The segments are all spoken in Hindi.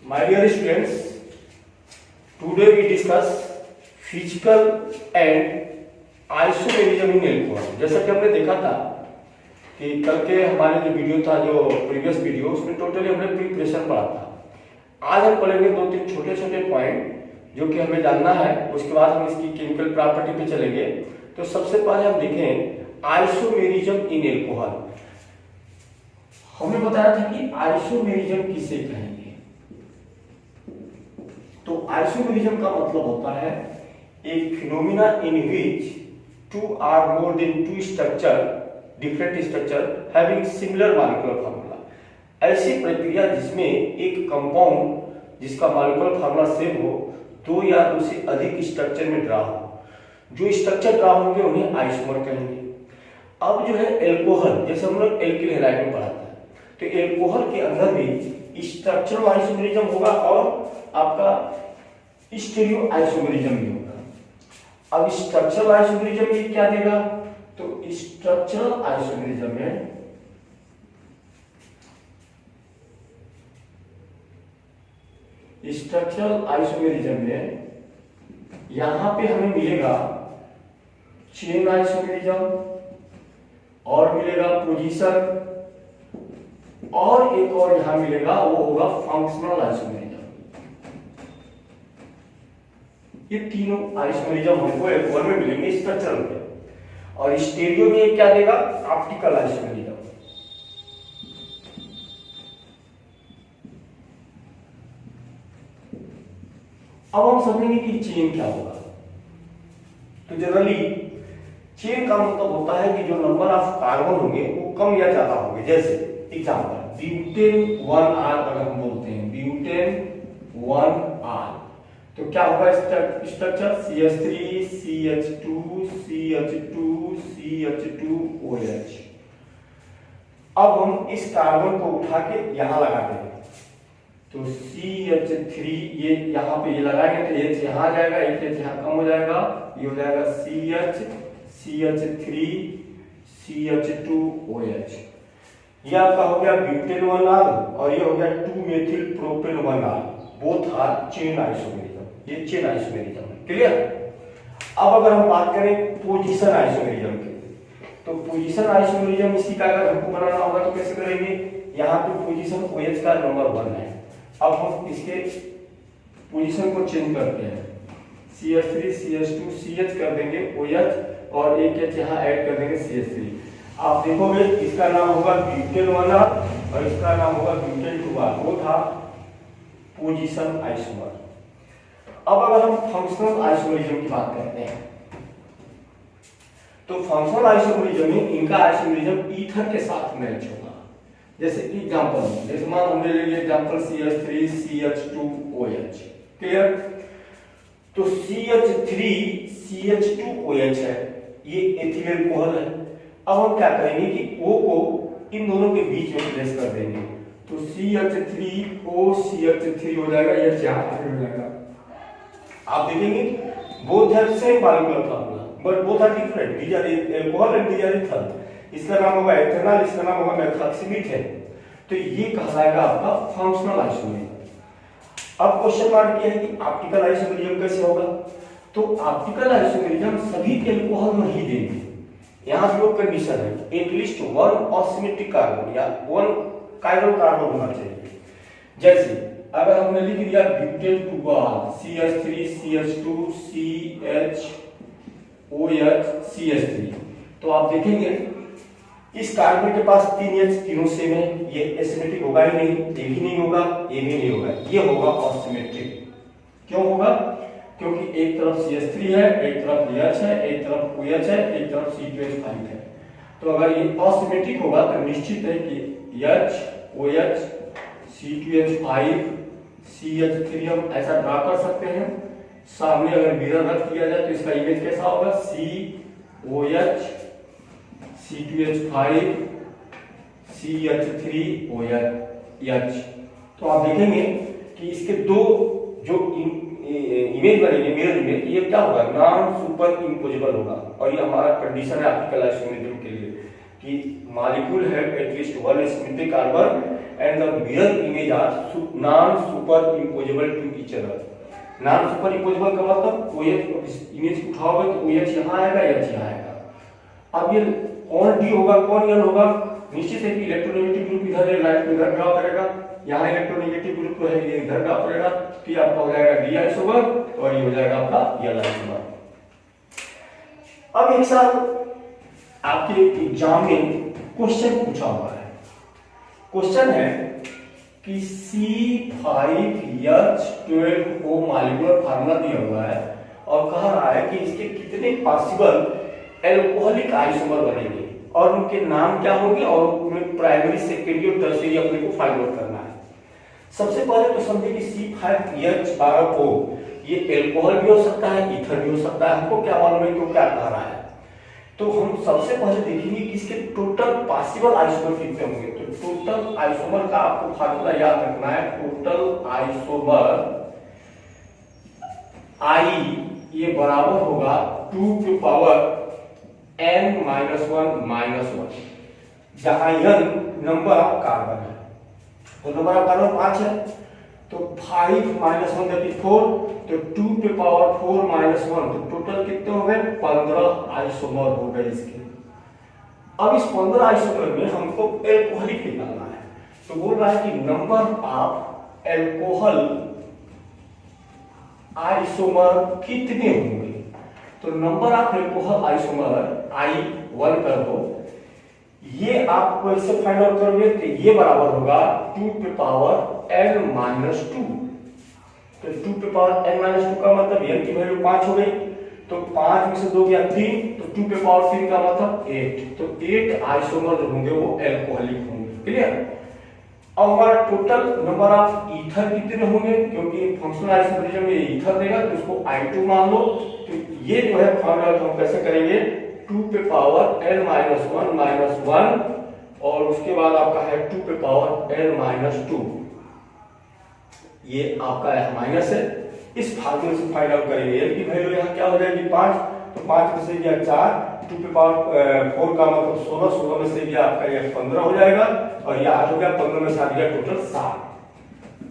My dear students, today we discuss physical and isomerism in alcohol. जैसा कि हमने देखा था कि कल के हमारे जो वीडियो था, जो प्रीवियस वीडियो, उसमें टोटली हमने प्रिपरेशन पढ़ा था। आज हम पढ़ेंगे दो तीन छोटे छोटे पॉइंट जो कि हमें जानना है, उसके बाद हम इसकी केमिकल प्रॉपर्टी पे चलेंगे। तो सबसे पहले हम देखें आइसोमेरिज्म इन एल्कोहल। हमने बताया था कि आइसोमेरिज्म किसे कहेंगे। तो आइसोमेरिज्म का मतलब होता है एक phenomena in which two or more than two structure, different structure having similar molecular formula. ऐसी प्रक्रिया जिसमें एक कंपाउंड जिसका मॉलिक्यूलर फार्मूला सेम हो, दो या दो से अधिक स्ट्रक्चर में ड्रा हो। जो स्ट्रक्चर ड्रा होंगे उन्हें आइसोमर कहेंगे। अब जो है एल्कोहल, जैसे हम लोग एल्किल हैलाइड में पढ़ाते हैं, तो एल्कोहल के अंदर भी स्ट्रक्चरल आइसोमेरिज्म होगा और आपका स्टीरियो आइसोमेरिज्म भी होगा। अब स्ट्रक्चरल आइसोमेरिज्म में क्या देगा? तो स्ट्रक्चरल आइसोमेरिज्म में यहां पे हमें मिलेगा चेन आइसोमेरिज्म और मिलेगा पोजीशन, और एक और यहां मिलेगा, वो होगा फंक्शनल आइसोमेरिज्म। ये तीनों आइसोमेरिज्म हमको एल्कोहल में मिलेंगे स्ट्रक्चरल पे। और स्टीरियो में क्या देगा? Optical isomerism. अब हम समझेंगे कि चेन क्या होगा। तो जनरली चेन का मतलब होता है कि जो नंबर ऑफ कार्बन होंगे वो कम या ज्यादा होंगे। जैसे एग्जांपल ब्यूटेन 1R अगर हम बोलते हैं, ब्यूटेन 1R, तो क्या होगा structure? CH3 CH2 CH2 CH2OH। अब हम इस कार्बन को उठा के यहां लगा देंगे, तो CH3 ये यहां पे ये लगाएंगे तो H यहां आ जाएगा, एक H यहां कम हो जाएगा, ये हो जाएगा CH3 CH2OH। ये आपका हो गया ब्यूटेन 1R और ये हो गया 2 methyl propane 1R। Both are chain isomerism. ये चेन आइसोमेरिज्म है। क्लियर? अब अगर हम बात करें पोजीशन आइसोमेरिज्म की, तो पोजीशन आइसोमेरिज्म इसी का अगर हमको बनाना होगा तो कैसे करेंगे? यहाँ पे पोजीशन OH का नंबर 1 है। अब हम इसके पोजीशन को चेंज करते हैं, CH3 CH2 CH कर देंगे OH और एक H यहाँ ऐड कर देंगे CH3। आप देखोगे इसका नाम होगा ब्यूटेन 1R और इसका नाम होगा ब्यूटेन 2R। वो था पोजीशन आइसोमर। अब अगर हम फंक्शनल आइसोमेरिज्म की बात करते हैं, तो फंक्शनल आइसोमेरिज्म में इनका आइसोमेरिज्म ईथर के साथ मैच होगा। जैसे एग्जांपल, जैसे मान हमने ले लिया एग्जांपल CH3 CH2OH। क्लियर? तो CH3 CH2OH है, ये एथिल अल्कोहल है। अब हम क्या करेंगे कि O को इन दोनों के बीच में प्लेस कर देंगे, तो CH3O CH3 हो जाएगा, ये यहाँ हो जाएगा। आप देखेंगे both have same molecular formula but both are different. These are alcohol and these are ether. इसका नाम होगा एथेनॉल, इसका नाम होगा मेथॉक्सीमीथेन। तो ये कहलाएगा आपका फंक्शनल आइसोमेरिज्म। अब क्वेश्चन मार्क ये है कि ऑप्टिकल आइसोमेरिज्म कैसे होगा? तो ऑप्टिकल आइसोमेरिज्म सभी अल्कोहल नहीं देंगे। यहाँ जो कंडीशन है एटलीस्ट 1 असिमेट्रिक कार्बन या 1 कायरल कार्बन होना चाहिए। जैसे अगर हमने लिख दिया butane 2R CH3 CH2 CHOH CH3, तो आप देखेंगे इस कार्बन के पास 3 H तीनों सेम है, ये एसिमेट्रिक होगा ही नहीं, ये भी नहीं होगा, ये भी नहीं होगा, ये होगा असिमेट्रिक। क्यों होगा? क्योंकि एक तरफ CH3 है, एक तरफ H है, एक तरफ OH है, एक तरफ C2H5 है। तो अगर ये असिमेट्रिक होगा तो निश्चित है कि H OH C2H5 CH3 हम ऐसा ड्रा कर सकते हैं। सामने अगर मिरर रख दिया जाए तो इसका इमेज कैसा होगा? COH C2H5 CH3OH। तो आप देखेंगे कि इसके दो जो इमेज बनेगी, मिरर इमेज, ये क्या होगा? नॉन सुपर इम्पोजिबल होगा। और ये हमारा कंडीशन है ऑप्टिकल आइसोमेरिज्म के लिए। कि molecule have at least one symmetric carbon and the mirror image are non superimposable to each other. Non superimposable का मतलब OH इमेज उठाओगे तो OH यहाँ आएगा, H यहाँ आएगा। अब ये कौन D होगा कौन N होगा, निश्चित है कि इलेक्ट्रोनेगेटिव ग्रुप इधर है, लाइट में इधर ड्रॉ करेगा, यहाँ इलेक्ट्रोनेगेटिव ग्रुप है ये इधर ड्रॉ करेगा, तो आपका हो जाएगा D आइसोमर और ये हो जाएगा आपका L आइसोमर। अब एक साल आपके एग्जाम में क्वेश्चन पूछा हुआ है, क्वेश्चन है कि C5H12O मॉलिक्यूलर फार्मूला दिया हुआ है और कह रहा है कि इसके कितने पॉसिबल एल्कोहलिक आइसोमर बनेंगे और उनके नाम क्या होंगे और उनमें प्राइमरी सेकेंडरी और टर्शियरी अपने को फाइंड आउट करना है। सबसे पहले तो समझे कि C5H12O ये एल्कोहल भी हो सकता है, ईथर भी हो सकता है, हमको क्या मालूम है क्यों क्या कह रहा है। तो हम सबसे पहले देखेंगे कि इसके टोटल पॉसिबल आइसोमर कितने होंगे। तो टोटल आइसोमर का आपको फार्मूला याद रखना है, टोटल आइसोमर I ये बराबर होगा 2 की पावर n-1 जहां n नंबर ऑफ कार्बन है, तो नंबर ऑफ कार्बन 5 है, तो 5 - 1 दैट इज 4, तो 2 पे पावर 4 - 1, तो टोटल कितने हो गए 15 आइसोमर हो गए इसके। अब इस 15 आइसोमर में हमको एल्कोहलिक निकालना है, तो बोल रहा है कि नंबर ऑफ एल्कोहल आइसोमर कितने होंगे। तो number of alcohol isomer I1 कर दो, ये आपको इससे फाइंड आउट करोगे तो ये बराबर होगा 2 पे पावर n-2, तो 2 पे पावर n-2 का मतलब n की वैल्यू 5 हो गई, तो 5 में से 2 गया 3, तो 2 पे पावर 3 का मतलब 8, तो 8 आइसोमर जो होंगे वो एल्कोहलिक होंगे। क्लियर। अब हमारा टोटल नंबर ऑफ ईथर कितने होंगे, क्योंकि फंक्शनल आइसोमरिज्म में ईथर देगा तो उसको I2 मान लो, तो ये जो है फार्मूला हम कैसे करेंगे 2 पे पावर n-1 और उसके बाद आपका है 2 पे पावर n-2, ये आपका माइनस है। इस फार्मूले से फाइंड आउट करेंगे n की वैल्यू यहाँ क्या हो जाएगी 5, तो 5 में से गया 4, 2 पे पावर 4 का मतलब 16, 16 में से गया आपका ये 15 हो जाएगा और ये 8 हो गया, 15 में से आ गया टोटल 7।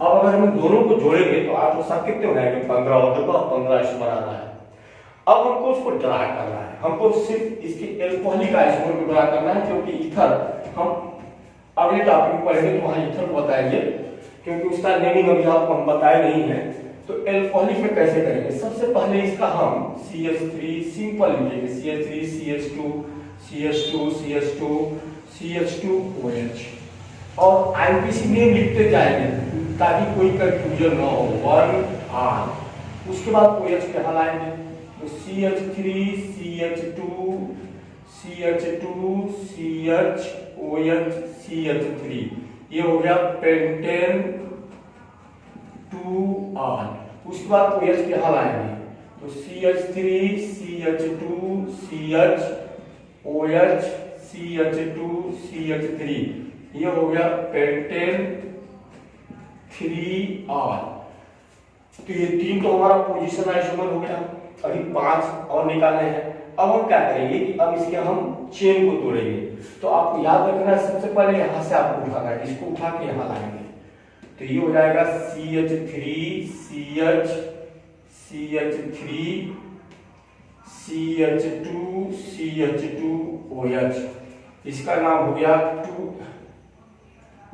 अब अगर हम दोनों को जोड़ेंगे तो 8 और 7 कितने हो जाएंगे 15 और 15 आइसोमर आ रहा है। अब हमको उसको ड्रा करना है, हमको सिर्फ इसके एल्कोहलिक आइसोमर को ड्रा करना है, क्योंकि ईथर हम अगले टॉपिक में पढ़ेंगे तो वहां ईथर को बताएंगे, क्योंकि उसका नेमिंग अभी आपको हम बताए नहीं है। तो एल्कोहलिक में कैसे करेंगे, सबसे पहले इसका हम CH3 सिंपल लिखेंगे, CH3 CH2 CH2 CH2 CH2OH और IUPAC नेम लिखते जाएंगे ताकि कोई कंफ्यूजन ना हो। 1R, उसके बाद OH पे हल आएंगे, तो CH3 CH2 CH2 CHOH CH3, ये हो गया पेंटेन 2R। उसके बाद OH के हल आएंगे, तो CH3 CH2 CHOH CH2 CH3, ये हो गया पेंटेन 3R। तो ये 3 तो हमारा पोजीशन आइसोमर हो गया, अभी 5 और निकालने हैं। अब हम क्या करेंगे कि अब इसके हम चेन को तोड़ेंगे, तो आपको याद रखना है सबसे पहले यहां से आपको उठाना है, इसको उठा के यहां लाएंगे, तो ये हो जाएगा CH3 CH CH3 CH2 CH2OH, इसका नाम हो गया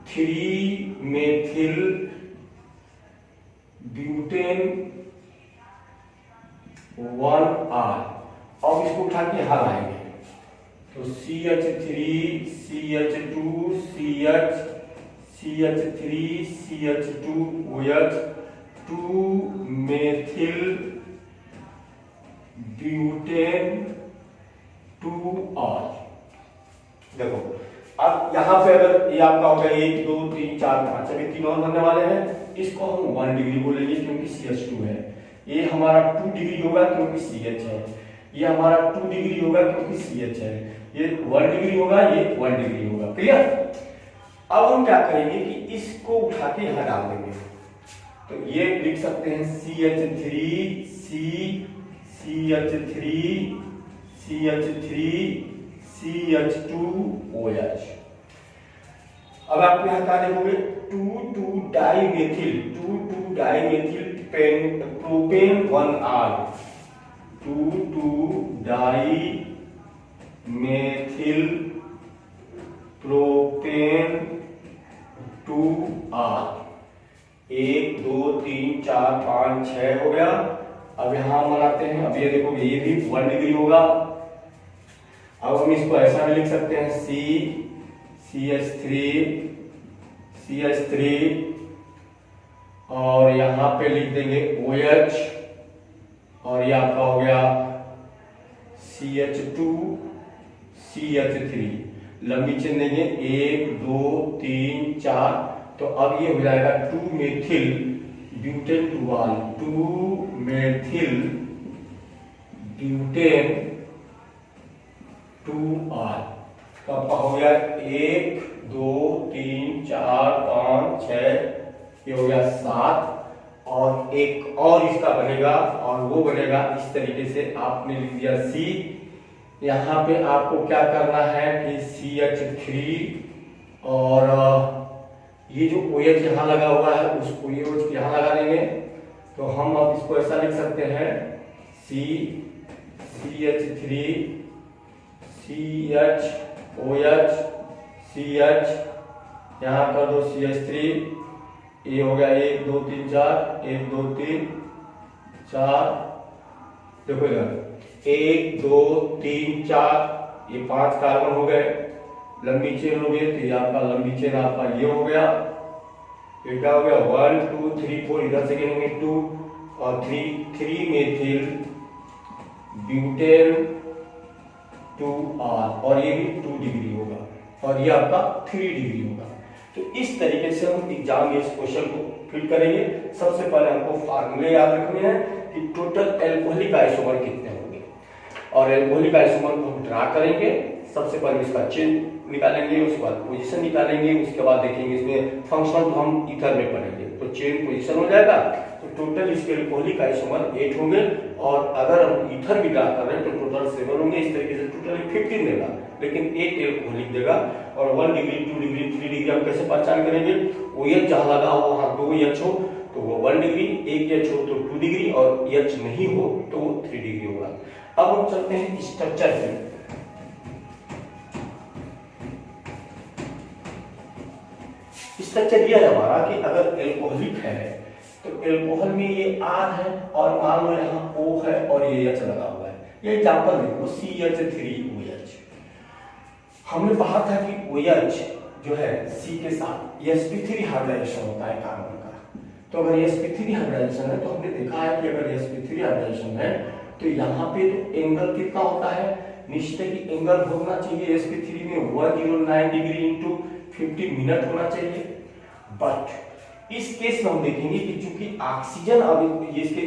3-मेथिल ब्यूटेन 1R। अब इसको उठा के यहां लाएंगे, तो CH3 CH2 CH CH3 CH2OH 2-मेथिल butane 2R। देखो अब यहाँ पे अगर ये आपका हो गया 1 2 3 4 5, अभी 3 और बनने वाले हैं, इसको हम 1 डिग्री बोलेंगे क्योंकि CH2 है, ये हमारा 2 डिग्री होगा क्योंकि CH है, ये हमारा 2 डिग्री होगा क्योंकि CH है, ये 1 डिग्री होगा, ये 1 डिग्री होगा। क्लियर। अब हम क्या करेंगे कि इसको उठा के यहां डाल देंगे, तो ये लिख सकते हैं CH3 C CH3 CH3 CH2OH। अब आप यहाँ क्या देखोगे 2,2-डाइमेथिल प्रोपेन 1R 2,2-डाइमेथिल प्रोपेन 2R 1 2 3 4 5 6 हो गया। अब यहां हम बनाते हैं। अब ये देखो ये भी 1 डिग्री होगा। अब हम इसको ऐसा भी लिख सकते हैं CH3 और यहां पे लिख देंगे OH और ये आपका हो गया CH2 CH3। लंबी चेन देंगे 1 2 3 4। तो अब ये हो जाएगा 2-मेथिल ब्यूटेन 2R 2-मेथिल ब्यूटेन 2R तो आपका हो गया 1 2 3 4 5 6 ये हो गया 7 और एक और इसका बनेगा और वो बनेगा इस तरीके से। आपने लिख दिया C। यहाँ पे आपको क्या करना है कि CH3 और ये जो OH यहाँ लगा हुआ है उस OH यहाँ लगा देंगे। तो हम अब इसको ऐसा लिख सकते हैं CH3 CH CH यहाँ कर दो CH3 ये हो गया 1 2 3 4 1 2 3 4 देखो इधर 1 2 3 4 ये 5 कार्बन हो गए। लंबी चेन हो गई तो ये आपका लंबी चेन आपका ये हो गया। ये क्या हो गया 1 2 3 4 इधर से गिनेंगे 2 और 3-मेथिल ब्यूटेन 2R और ये भी 2 डिग्री होगा और ये आपका 3 डिग्री होगा। तो इस तरीके से हम एग्जाम में इस क्वेश्चन को फिल करेंगे। सबसे पहले हमको फार्मूले याद रखने हैं कि टोटल एल्कोहलिक आइसोमर कितने होंगे और एल्कोहलिक आइसोमर को हम ड्रा करेंगे। सबसे पहले इसका चेन निकालेंगे, उसके बाद पोजीशन निकालेंगे, उसके बाद देखेंगे इसमें फंक्शन तो हम ईथर में पढ़ेंगे। तो चेन पोजीशन हो जाएगा तो टोटल इसके एल्कोहलिक आइसोमर 8 होंगे और अगर हम ईथर भी ड्रा कर रहे हैं तो टोटल 7 होंगे। इस तरीके से टोटल 15 देगा लेकिन 8 एल्कोहलिक देगा। और 1 डिग्री 2 डिग्री 3 डिग्री हम कैसे पहचान करेंगे? OH जहां लगा हो वहां 2 H हो तो वो 1 डिग्री, 1 H हो तो 2 डिग्री और H नहीं हो तो वो 3 डिग्री होगा। अब हम चलते हैं स्ट्रक्चर पे। स्ट्रक्चर यह है हमारा कि अगर एल्कोहलिक है तो एल्कोहल में ये R है और मान लो यहाँ O है और ये H लगा हुआ है। ये एग्जांपल देखो CH3OH। हमने पढ़ा था कि OH जो है C के साथ sp3 हाइब्रिडाइजेशन होता है कार्बन का। तो अगर sp3 हाइब्रिडाइजेशन है तो हमने देखा है कि अगर sp3 हाइब्रिडाइजेशन है तो यहाँ पे तो एंगल कितना होता है? निश्चित है कि एंगल होना चाहिए sp3 में 109 डिग्री इंटू 50 मिनट होना चाहिए। बट इस केस में हम देखेंगे कि चूंकि ऑक्सीजन अब ये इसके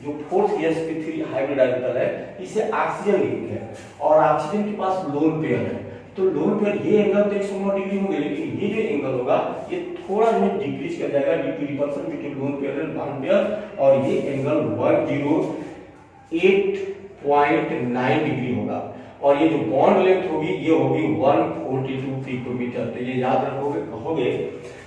जो 4th sp3 हाइब्रिड ऑर्बिटल है इसे ऑक्सीजन लिखते हैं और ऑक्सीजन के पास लोन पेयर है। तो लोन पेयर ये एंगल तो 109 डिग्री होंगे लेकिन ये जो एंगल होगा ये थोड़ा जो डिक्रीज कर जाएगा due to repulsion between lone pair and bond pair और ये एंगल 108.9 डिग्री होगा। और ये जो बॉन्ड लेंथ होगी ये होगी 142 पिकोमीटर। तो ये याद रखोगे कहोगे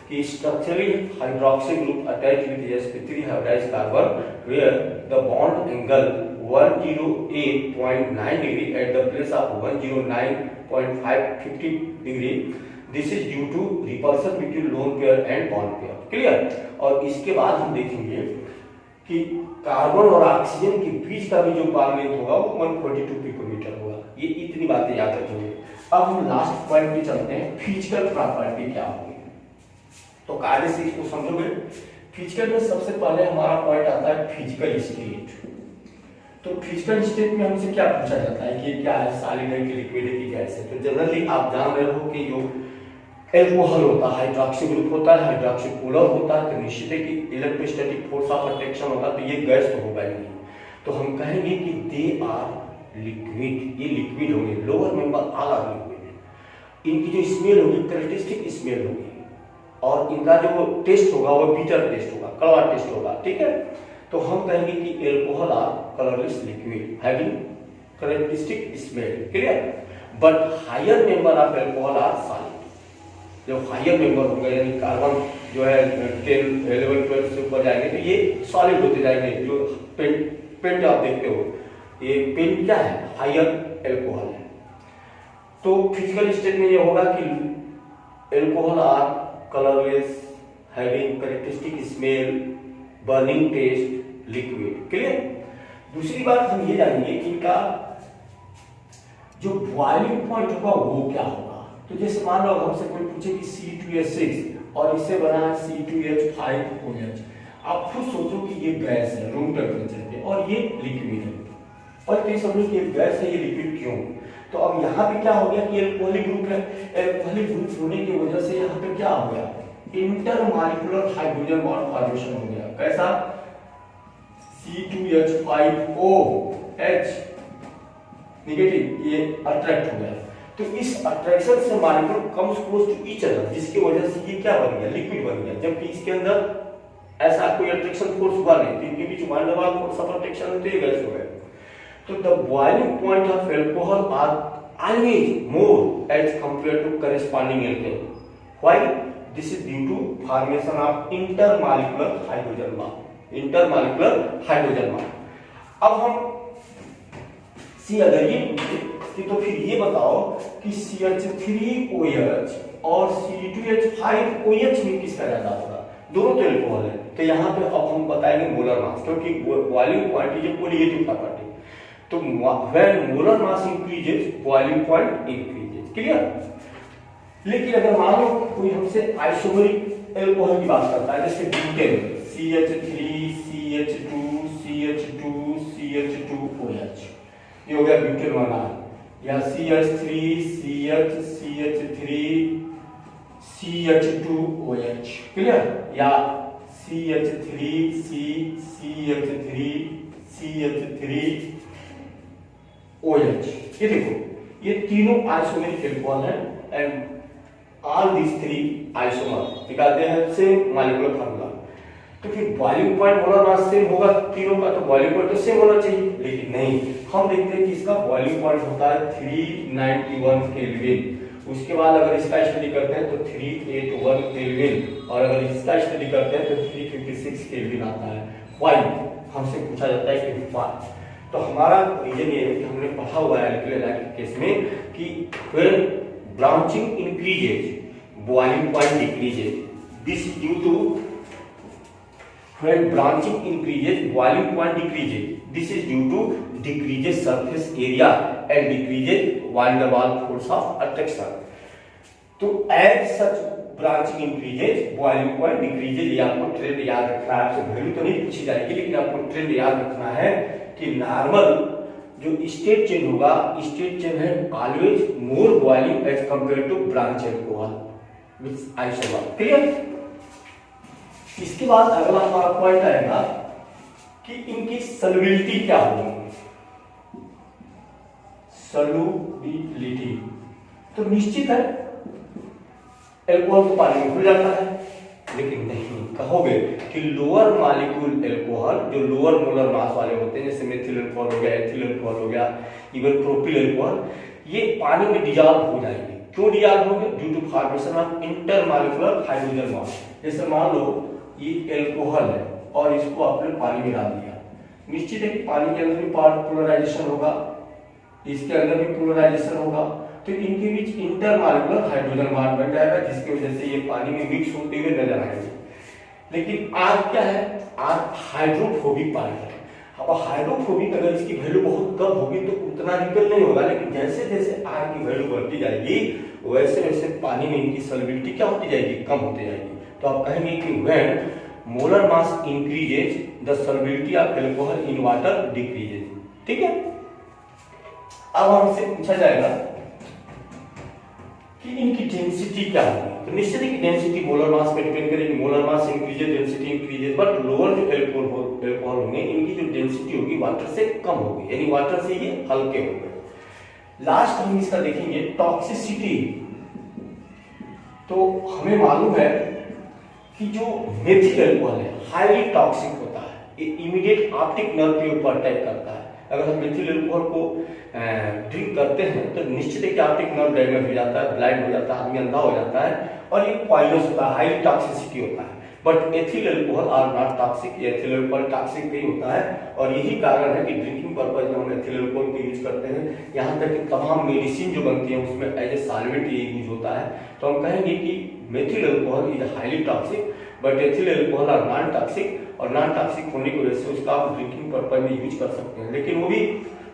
कि structurally hydroxy group attached with sp3 hybridized carbon where the bond angle 108.9 degree at the place of 109.550 degree. This is due to repulsion between lone pair and bond pair. Clear? और इसके बाद हम देखेंगे कि कार्बन और ऑक्सीजन के बीच का भी जो बॉन्ड लेंथ होगा वो 142 पिकोमीटर होगा। ये इतनी बातें याद रखेंगे। अब हम लास्ट पॉइंट पे चलते हैं, फिजिकल प्रॉपर्टी क्या होगी। तो कायदे से इसको समझोगे। फिजिकल में सबसे पहले हमारा पॉइंट आता है फिजिकल स्टेट। तो फिजिकल स्टेट में हमसे क्या पूछा जाता है कि क्या है, सॉलिड है कि लिक्विड है कि गैस है। तो जनरली आप जान रहे हो कि जो एल्कोहल होता है हाइड्रोक्सी ग्रुप होता है, हाइड्रोक्सी पोलर होता है, तो निश्चित है कि इलेक्ट्रोस्टैटिक फोर्स ऑफ अट्रैक्शन होता है तो ये गैस तो होगा ही नहीं। तो हम कहेंगे कि दे आर लिक्विड, ये लिक्विड होंगे। Lower member all are liquid. इनकी जो स्मेल होगी कैरेक्टरिस्टिक स्मेल होगी और इनका जो टेस्ट होगा वो बीटर टेस्ट होगा, कड़वा टेस्ट होगा। ठीक है, तो हम कहेंगे कि alcohol are colourless liquid having characteristic smell. Clear? But higher member of alcohol are solid. जो हायर मेंबर होंगे यानी कार्बन जो है 10, 11, 12 से ऊपर जाएंगे तो ये सॉलिड होते जाएंगे। जो पेंट आप देखते हो, ये पेंट क्या है, हायर एल्कोहल है। तो फिजिकल स्टेट में ये होगा कि alcohol are colourless, having characteristic smell, burning taste, liquid. Clear. दूसरी बात हम ये जानेंगे कि इनका जो बॉइलिंग पॉइंट होगा वो क्या होगा। तो जैसे मान लो हमसे कोई पूछे कि C2H6 और इससे बना है C2H5OH, आप खुद सोचो कि ये गैस है रूम टेम्परेचर पे और ये लिक्विड है, और कई समझो कि ये गैस है, ये लिक्विड क्यों। तो अब यहाँ पे क्या हो गया कि एल्कोहलिक ग्रुप है, एल्कोहलिक ग्रुप होने की वजह से यहाँ पे क्या हो गया, इंटरमॉलिक्यूलर हाइड्रोजन बॉन्ड फॉर्मेशन हो गया। कैसा, C2H5OH नेगेटिव, ये अट्रैक्ट हो गया। तो इस अट्रैक्शन से molecule comes close to each other, जिसकी वजह से ये क्या बन गया, लिक्विड बन गया। जबकि इसके अंदर ऐसा कोई अट्रैक्शन फोर्स हुआ नहीं, तो इनके बीच van der Waals force of attraction होते ही गैस हो गए। तो the boiling point of alcohol are always more as compare to corresponding alkane. Why? This is due to formation of intermolecular hydrogen bond, intermolecular hydrogen bond. अब हम सी अगर ये कि तो फिर ये बताओ कि CH3OH और C2H5OH में किसका ज्यादा होगा, दोनों तो एल्कोहल है। तो यहाँ पे अब हम बताएंगे मोलर मास, क्योंकि boiling point is colligative property. तो when molar mass increases boiling point increases. Clear. लेकिन अगर मान लो कोई हमसे आइसोमेरिक एल्कोहल की बात करता है, जैसे butane CH3 CH2 CH2 CH2OH, ये हो गया ब्यूटेन वाला, या CH3 CH CH3 CH2OH। Clear. या CH3 C CH3 CH3OH। ये देखो, ये तीनों आइसोमेरिक एल्कोहल है and all this three isomer निकालते हैं सेम मॉलिक्यूलर फार्मूला। तो फिर boiling point molar mass same होगा तीनों का, तो बॉइलिंग पॉइंट तो सेम होना चाहिए। लेकिन नहीं, हम देखते हैं कि इसका बॉइलिंग पॉइंट होता है 391 केल्विन। उसके बाद अगर इसका स्टडी करते हैं तो 381 केल्विन, और अगर इसका स्टडी करते हैं तो 356 केल्विन आता है। व्हाई हमसे पूछा जाता है कि व्हाई। तो हमारा रीजन ये है कि हमने पढ़ा हुआ है एल्किल केस में कि when branching increases boiling point decreases. This is due to when branching increases boiling point decreases, this is due to decreases surface area and decreases van der Waals force of attraction. तो as such branching increases boiling point decreases। ये आपको ट्रेंड याद रखना है, आपसे वैल्यू तो नहीं पूछी जाएगी लेकिन आपको ट्रेंड याद रखना है कि नॉर्मल जो स्टेट चेंज होगा, स्टेट चेंज है always more boiling as compare to branch alcohol with isomer. Clear. इसके बाद अगला हमारा पॉइंट आएगा कि इनकी सॉल्युबिलिटी क्या होगी, सॉल्युबिलिटी। तो निश्चित है एल्कोहल तो पानी में घुल जाता है, लेकिन नहीं कहोगे कि लोअर मॉलिक्यूल एल्कोहल जो लोअर मोलर मास वाले होते हैं, जैसे मेथिल एल्कोहल हो गया, एथिल एल्कोहल हो गया, इवन प्रोपिल एल्कोहल, ये पानी में डिजॉल्व हो जाएंगे। क्यों डिजॉल्व होंगे? Due to formation of intermolecular hydrogen bond. जैसे मान लो ये एल्कोहल है और इसको आपने पानी में डाल दिया, निश्चित है कि पानी के अंदर भी पोलराइजेशन होगा, इसके अंदर भी पोलराइजेशन होगा, तो इनके बीच इंटरमॉलिक्यूलर हाइड्रोजन बॉन्ड बन जाएगा, जिसकी वजह से ये पानी में मिक्स होते हुए नजर आएंगे। लेकिन आग क्या है? आग हाइड्रोफोबिक पानी है। अब हाइड्रोफोबिक अगर इसकी वैल्यू बहुत कम होगी तो उतना रिपेल नहीं होगा, लेकिन जैसे जैसे आग की वैल्यू बढ़ती जाएगी वैसे वैसे पानी में इनकी सॉल्युबिलिटी क्या होती जाएगी, कम होती जाएगी। तो आप कहेंगे कि when molar mass increases the solubility of alcohol in water decreases. ठीक है। अब हमसे पूछा जाएगा कि इनकी डेंसिटी क्या होगी। तो निश्चित है कि डेंसिटी मोलर मास पे डिपेंड करेगी। Molar mass increases, density increases, but lower जो एल्कोहल होंगे इनकी जो डेंसिटी होगी वाटर से कम होगी, यानी वाटर से ये हल्के होंगे। लास्ट हम इसका देखेंगे टॉक्सिसिटी। तो हमें मालूम है कि जो मेथिल एल्कोहल है हाईली टॉक्सिक होता है, ये इमीडिएट ऑप्टिक नर्व के ऊपर अटैक करता है। अगर हम मेथिल अल्कोहल को ड्रिंक करते हैं तो निश्चित है कि ऑप्टिक नर्व डैमेज हो जाता है, ब्लाइंड हो जाता है, आदमी अंधा हो जाता है और ये पॉइजनस होता है, हाई टॉक्सिसिटी होता है। But ethyl alcohol are not toxic, ethyl alcohol toxic नहीं होता है और यही कारण है कि ड्रिंकिंग पर्पज में हम एथिल अल्कोहल को यूज करते हैं। यहाँ तक कि तमाम मेडिसिन जो बनती है उसमें एज ए सॉल्वेंट ये यूज होता है। तो हम कहेंगे कि methyl alcohol is highly toxic but ethyl alcohol are non toxic, और नॉन टॉक्सिक होने की वजह से उसका आप ड्रिंकिंग पर्पज में यूज कर सकते हैं। लेकिन वो भी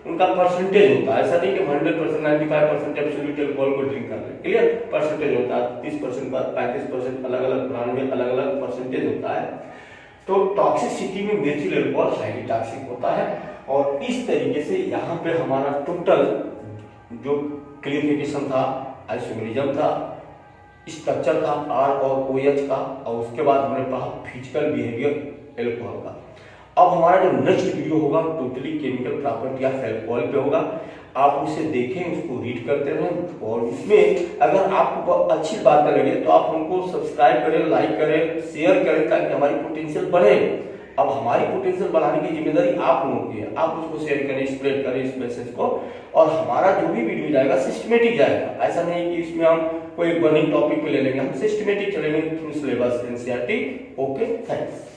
उनका परसेंटेज होता है, ऐसा नहीं कि 100% 95% एब्सोल्यूट अल्कोहल को ड्रिंक कर रहे हैं। क्लियर, परसेंटेज होता है, 30% का 35%, अलग अलग ब्रांड में अलग अलग परसेंटेज होता है। तो टॉक्सिसिटी में मेथिल अल्कोहल हाईली टॉक्सिक होता है और इस तरीके से यहाँ पे हमारा टोटल जो क्लियरिफिकेशन था, आइसोमेरिज्म था, स्ट्रक्चर था आर और OH का, और उसके बाद हमने पढ़ा फिजिकल बिहेवियर एल्कोहल का। अब हमारा जो नेक्स्ट वीडियो होगा totally chemical property of alcohol पे होगा। आप उसे देखें, उसको रीड करते रहें और उसमें अगर आपको अच्छी बात लगे तो आप हमको सब्सक्राइब करें, लाइक करें, शेयर करें ताकि हमारी पोटेंशियल बढ़े। अब हमारी पोटेंशियल बढ़ाने की जिम्मेदारी आप लोगों की है, आप उसको शेयर करें, स्प्रेड करें इस मैसेज को, और हमारा जो भी वीडियो जाएगा सिस्टमेटिक जाएगा। ऐसा नहीं कि इसमें हम कोई बर्निंग टॉपिक पे ले लेंगे, हम सिस्टमेटिक चलेंगे through syllabus NCERT। Okay, thanks.